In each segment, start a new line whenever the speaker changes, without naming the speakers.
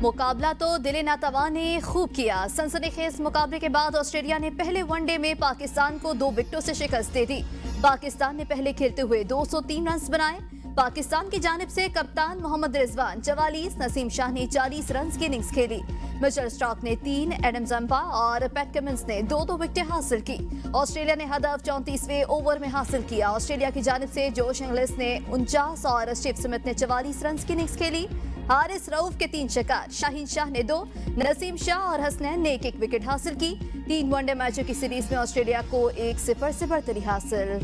मुकाबला तो दिले नातवा ने खूब किया। सनसनीखेज मुकाबले के बाद ऑस्ट्रेलिया ने पहले वनडे में पाकिस्तान को 2 विकेटों से शिकस्त दे दी। पाकिस्तान ने पहले खेलते हुए 203 रन बनाए। पाकिस्तान की जानिब से कप्तान मोहम्मद रिजवान 44, नसीम शाह ने 40 रन की इनिंग्स खेली। मिचेल स्टार्क ने 3, एडम जंपा और पैट कमिंस ने 2-2 विकेटें हासिल की। ऑस्ट्रेलिया ने हदफ 34वें ओवर में हासिल किया। ऑस्ट्रेलिया की जानिब से जोश इंग्लिस ने 49 और स्टीव स्मिथ ने 44 रन की इनिंग्स खेली। हारिस रऊफ के 3 छक्के, शाहीन शाह ने 2, नसीम शाह और हसनैन ने 1-1 विकेट हासिल की। 3 वनडे मैचों की सीरीज में ऑस्ट्रेलिया को 1-0 से बढ़तरी हासिल।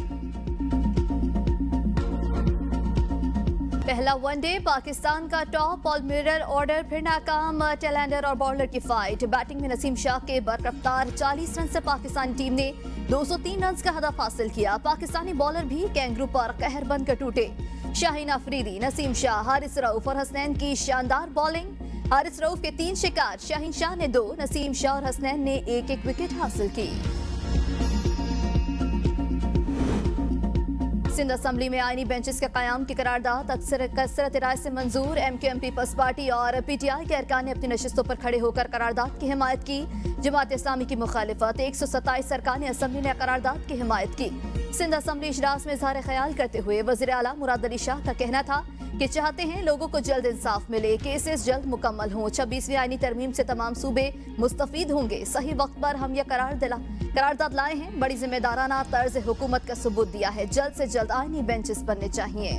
पहला वनडे पाकिस्तान का टॉप ऑल मिरर ऑर्डर फिर नाकाम। टेलेंडर और बॉलर की फाइट। बैटिंग में नसीम शाह के बरकफ्तार 40 रन से पाकिस्तानी टीम ने 203 रन का हदफ हासिल किया। पाकिस्तानी बॉलर भी कैंगरू पर कहर बनकर टूटे। शाहीन अफरीदी, नसीम शाह, हारिस रऊफ और हसनैन की शानदार बॉलिंग। हारिस रऊफ के 3 शिकार, शाहीन शाह ने 2, नसीम शाह और हसनैन ने 1-1 विकेट हासिल की। सिंध असेंबली में आईनी बेंचेस के कयाम की करारदाद कसरत राय से मंजूर। MKM पीपल्स पार्टी और PTI के अरकान ने अपनी नशिस्तों पर खड़े होकर करारदाद की हिमायत की। जमात इस्लामी की मुखालिफत। 127 अरकान असेंबली ने करारदाद की हिमायत की। सिंध असेंबली इजलास में इजहार ख्याल करते हुए वज़ीर आला मुराद अली शाह का कहना था कि चाहते हैं लोगों को जल्द इंसाफ मिले, केसेस जल्द मुकम्मल हों। 26वीं आईनी तरमीम से तमाम सूबे मुस्तफीद होंगे। सही वक्त पर हम यह करारदाद लाए हैं। बड़ी जिम्मेदाराना तर्ज हुकूमत का सबूत दिया है। जल्द से जल्द आईनी बेंचेस बनने चाहिए।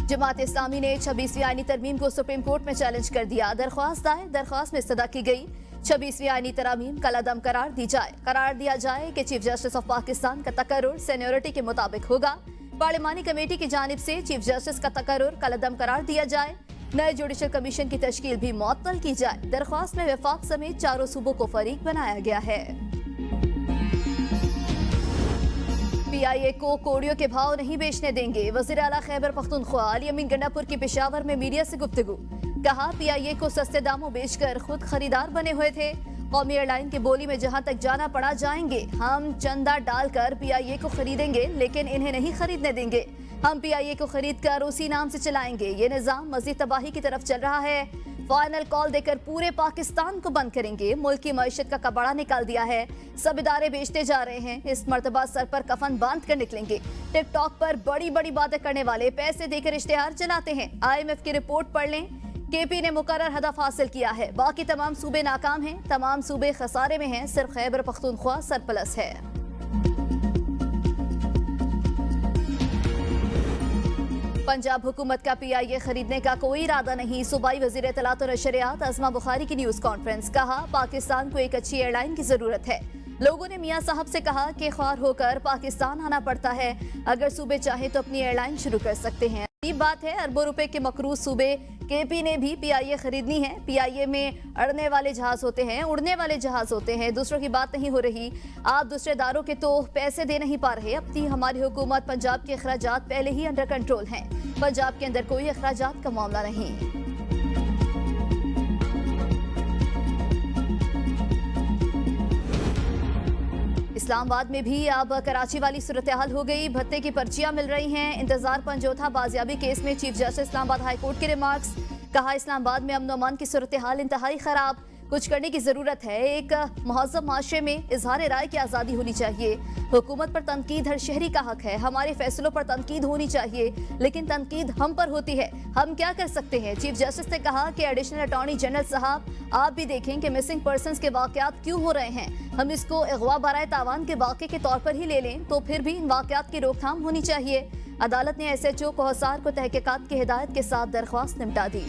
जमात इस्लामी ने 26वीं आईनी तरमीम को सुप्रीम कोर्ट में चैलेंज कर दिया। दरख्वास्त दायर, दरख्वास्त में इस्तदा की गई 26वीं आईनी तरमीम कलअदम करार दिया जाए कि चीफ जस्टिस ऑफ पाकिस्तान का तकर्रुर सीनियरिटी के मुताबिक होगा। पार्लिमानी कमेटी की जानिब से चीफ जस्टिस का तकर्रुर कलअदम करार दिया जाए। नए जुडिशल कमीशन की तश्कील भी मुअत्तल की जाए। दरख्वास्त में वफाक समेत 4 सूबों को फरीक बनाया गया है। PIA को कोड़ियों के भाव नहीं बेचने देंगे। वज़ीर आला खैबर पख्तूनख्वा अली अमीन गंडापुर की पेशावर में मीडिया से गुफ्तगू। कहा PIA को सस्ते दामों बेचकर खुद खरीदार बने हुए थे। कौमी एयरलाइन की बोली में जहां तक जाना पड़ा जाएंगे। हम चंदा डालकर PIA को खरीदेंगे, लेकिन इन्हें नहीं खरीदने देंगे। हम PIA को खरीद कर उसी नाम से चलाएंगे। ये निजाम मजीद तबाही की तरफ चल रहा है। फाइनल कॉल देकर पूरे पाकिस्तान को बंद करेंगे। मुल्क की मईशत का कबाड़ा निकाल दिया है। सब इदारे बेचते जा रहे हैं। इस मर्तबा सर पर कफन बांध कर निकलेंगे। टिकटॉक पर बड़ी बड़ी बातें करने वाले पैसे देकर इश्तेहार चलाते हैं। IMF की रिपोर्ट पढ़ लें। KP ने मुकर्रर हदफ हासिल किया है। बाकी तमाम सूबे नाकाम हैं। तमाम सूबे खसारे में हैं। सिर्फ खैबर पख्तूनख्वा सरप्लस है। पंजाब हुकूमत का PIA खरीदने का कोई इरादा नहीं। सूबाई वजीर इत्तलात और नशरियात अज़मा बुखारी की न्यूज़ कॉन्फ्रेंस। कहा पाकिस्तान को एक अच्छी एयरलाइन की जरूरत है। लोगों ने मियां साहब से कहा कि ख्वार होकर पाकिस्तान आना पड़ता है। अगर सूबे चाहे तो अपनी एयरलाइन शुरू कर सकते हैं। अजीब बात है, अरबों रुपए के मकरूज सूबे KP ने भी PIA खरीदनी है। PIA में अड़ने वाले जहाज होते हैं, उड़ने वाले जहाज होते हैं। दूसरों की बात नहीं हो रही। आप दूसरे दारों के तो पैसे दे नहीं पा रहे। अपनी हमारी हुकूमत पंजाब के अखराजात पहले ही अंडर कंट्रोल हैं। पंजाब के अंदर कोई अखराजात का मामला नहीं। इस्लामाबाद में भी अब कराची वाली सूरत हाल हो गई। भत्ते की पर्चियां मिल रही हैं। इंतजार पंजोथा बाजियाबी केस में chief justice Islamabad high court के रिमार्क्स। कहा इस्लामाबाद में अमन अमान की सूरत हाल इंतहाई खराब। कुछ करने की जरूरत है। एक महज़ब माशरे में इजहार राय की आज़ादी होनी चाहिए। हुकूमत पर तनकीद हर शहरी का हक है। हमारे फैसलों पर तनकीद होनी चाहिए, लेकिन तनकीद हम पर होती है। हम क्या कर सकते हैं? चीफ जस्टिस ने कहा कि एडिशनल अटॉर्नी जनरल साहब, आप भी देखें कि मिसिंग पर्सनस के वाकयात क्यों हो रहे हैं। हम इसको अगवा बराए तावान के वाक़े के तौर पर ही ले लें तो फिर भी इन वाकयात की रोकथाम होनी चाहिए। अदालत ने SHO को हिसार को तहकीकात की हिदायत के साथ दरख्वास्त निपटा दी।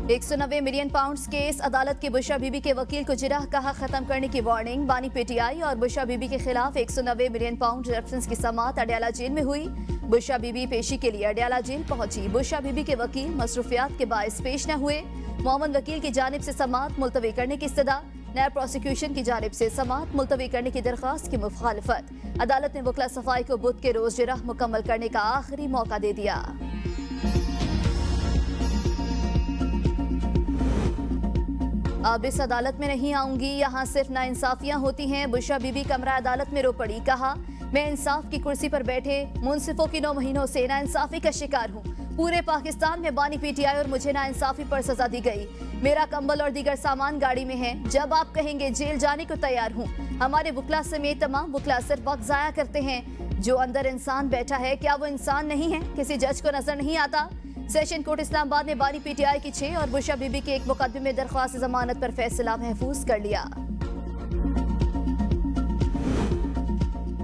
190 मिलियन पाउंड्स केस। अदालत की बुशरा बीबी के वकील को जिरह कहा खत्म करने की वार्निंग। बानी PTI और बुशरा बीबी के खिलाफ 190 मिलियन पाउंड रेफरेंस की समाअत अडयाला जेल में हुई। बुशरा बीबी पेशी के लिए अडयाला जेल पहुंची। बुशरा बीबी के वकील मसरूफियात के बायस पेश न हुए। मोहम्मद वकील की जानिब से समाअत मुलतवी करने की इस्तदा। नायब प्रोसिक्यूशन की जानिब से समाअत मुलतवी करने की दरख्वास्त की मुखालफत। अदालत ने वकला सफाई को बुध के रोज जिरह मुकम्मल करने का आखिरी मौका दे दिया। अब इस अदालत में नहीं आऊंगी, यहाँ सिर्फ नाइंसाफियां होती हैं। बुशरा बीबी कमरा अदालत में रो पड़ी, कहा मैं इंसाफ की कुर्सी पर बैठे मुंसिफों की 9 महीनों से नाइंसाफी का शिकार हूँ। पूरे पाकिस्तान में बानी पीटीआई और मुझे नाइंसाफी पर सजा दी गई। मेरा कंबल और दीगर सामान गाड़ी में है। जब आप कहेंगे जेल जाने को तैयार हूँ। हमारे वकला समेत तमाम वकला सिर्फ वक्त जाया करते हैं। जो अंदर इंसान बैठा है, क्या वो इंसान नहीं है? किसी जज को नजर नहीं आता? सेशन कोर्ट इस्लामाबाद ने बानी पीटीआई की 6 और बुशरा बीबी के एक मुकदमे में दरख्वास्त जमानत पर फैसला महफूज कर लिया।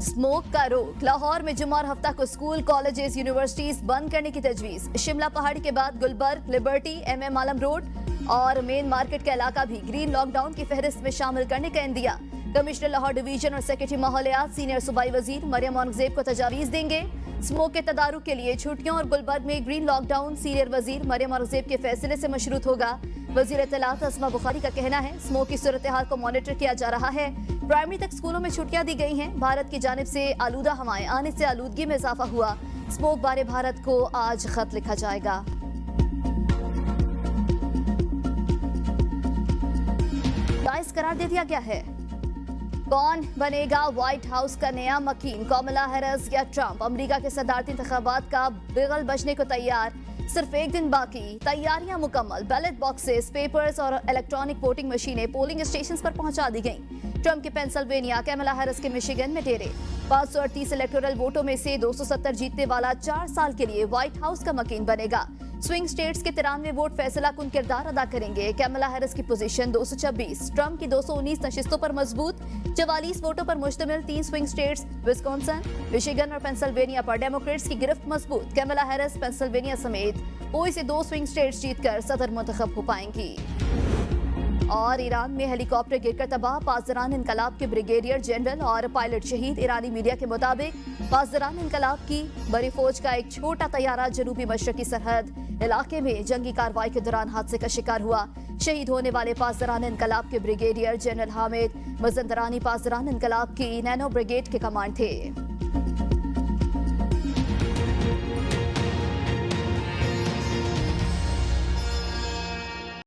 स्मोक का रोक। लाहौर में जुमा और हफ्ता को स्कूल, कॉलेजेस, यूनिवर्सिटीज बंद करने की तजवीज। शिमला पहाड़ी के बाद गुलबर्ग, लिबर्टी, MM आलम रोड और मेन मार्केट का इलाका भी ग्रीन लॉकडाउन की फहरिस्त में शामिल करने का इंदिया। कमिश्नर लाहौर डिवीजन और सेक्रेटरी माहौलियात सीनियर सूबाई वजीर मरियम औरंगजेब को तजावीज देंगे। स्मोक के तदारुक के लिए छुट्टियों और गुलबर्ग में ग्रीन लॉकडाउन सीनियर वजीर मरियम औरंगजेब के फैसले से मशरूत होगा। वजीर इत्तलात अस्मा बुखारी का कहना है स्मोक की सूरत हाल को मॉनिटर किया जा रहा है। प्राइमरी तक स्कूलों में छुट्टियां दी गई हैं। भारत की जानिब से आलूदा हवाएं आने से आलूदगी में इजाफा हुआ। स्मोक बारे भारत को आज खत लिखा जाएगा। जायज करार दे दिया गया है। कौन बनेगा व्हाइट हाउस का नया मकीन, कमला हैरिस या ट्रंप? अमेरिका के सदारती इंतखाबात का बिगल बजने को तैयार। सिर्फ एक दिन बाकी, तैयारियां मुकम्मल। बैलेट बॉक्सेस, पेपर्स और इलेक्ट्रॉनिक वोटिंग मशीनें पोलिंग स्टेशन पर पहुंचा दी गईं। ट्रंप के पेंसिल्वेनिया, कमला हैरिस के मिशिगन में डेरे। 538 इलेक्टोरल वोटों में से 270 जीतने वाला 4 साल के लिए व्हाइट हाउस का मकीन बनेगा। स्विंग स्टेट्स के 93 वोट फैसला कुन किरदार अदा करेंगे। कमला हैरिस की पोजीशन 226, ट्रंप की 219 नशिस्तों पर मजबूत। 44 वोटों पर मुश्तमिल 3 स्विंग स्टेट्स विस्कॉन्सिन, मिशिगन और पेंसिल्वेनिया पर डेमोक्रेट्स की गिरफ्त मजबूत। कमला हैरिस पेंसिल्वेनिया समेत कोई से 2 स्विंग स्टेट्स जीतकर सदर मुंतखब हो पाएंगी। और ईरान में हेलीकॉप्टर गिरकर तबाह, पासदारान इनकलाब के ब्रिगेडियर जनरल और पायलट शहीद। ईरानी मीडिया के मुताबिक पासदारान इनकलाब की बड़ी फौज का एक छोटा तैयारा जनूबी मशरकी सरहद इलाके में जंगी कार्रवाई के दौरान हादसे का शिकार हुआ। शहीद होने वाले पासदारान इनकलाब के ब्रिगेडियर जनरल हामिद मजंदरानी पासदारान इनकलाब की नैनो ब्रिगेड के कमांड थे।